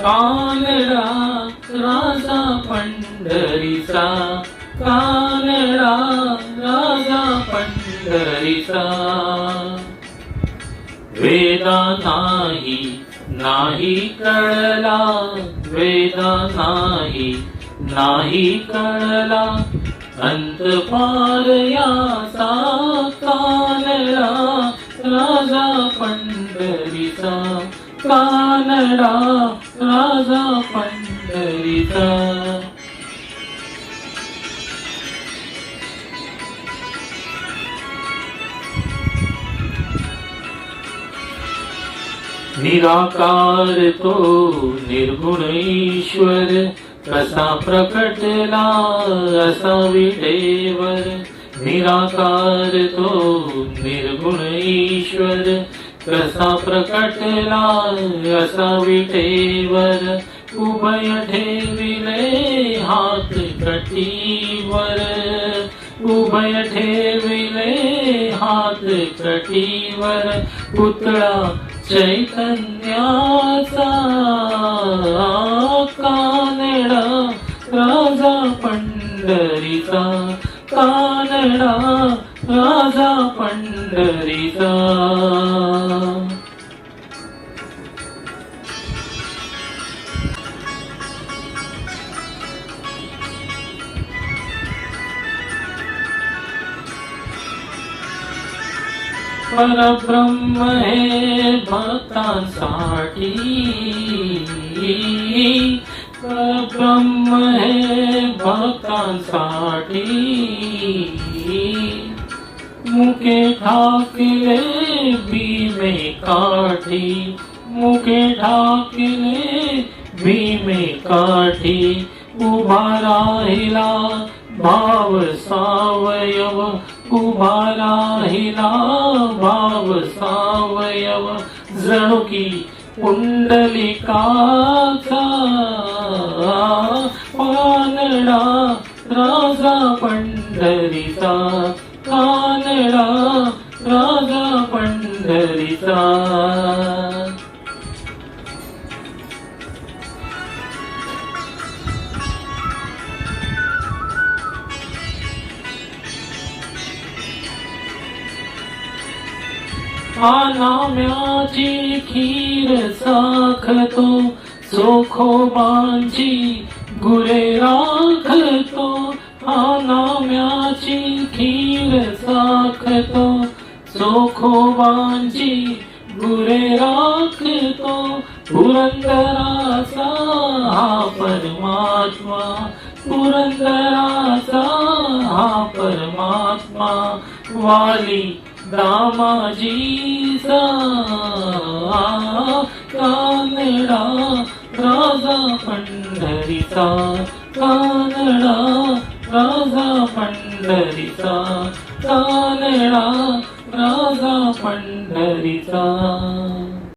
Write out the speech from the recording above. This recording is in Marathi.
कानडा राजा पंढरीचा, कानडा राजा पंढरीचा. वेदा नाही नाही कळला, वेदा नाही नाही कळला, अंत पार याचा कानडा राजा पंढरीचा, कानडा राजा पंढरीचा. निराकार तो निर्गुण ईश्वर, कसा प्रकटला असा विटेवर. निराकार तो निर्गुण ईश्वर, कसा प्रकटला असा विटेवर. उभय ठेविले हात कटीवर, उभय ठेविले हात कटीवर. पुतळा चैतन्याचा, कानडा राजा पंढरीचा, कानडा राजा पंढरीचा. परब्रह्म हे भक्तांसाठी, परब्रह्म हे भक्तांसाठी. मुके ठाकले भीमे काठी, मुके ठाकले भीमे काठी. उभा राहिला भाव सावयव, उभा राहिला भाव सावयव. जणू की पुंडलिकाचा कानडा राजा पंढरीचा, कानडा राजा पंढरीचा. नाम्याची खीर साखतो, चोखोबांची गुरे राखतो. नाम्याची खीर साखतो, चोखोबांची गुरे राखतो. पुरंदराचा हा परमात्मा, पुरंदराचा हा परमात्मा. वाली दामाजीचा कानडा राजा पंढरीचा, कानडा राजा पंढरीचा, कानडा राजा पंढरीचा.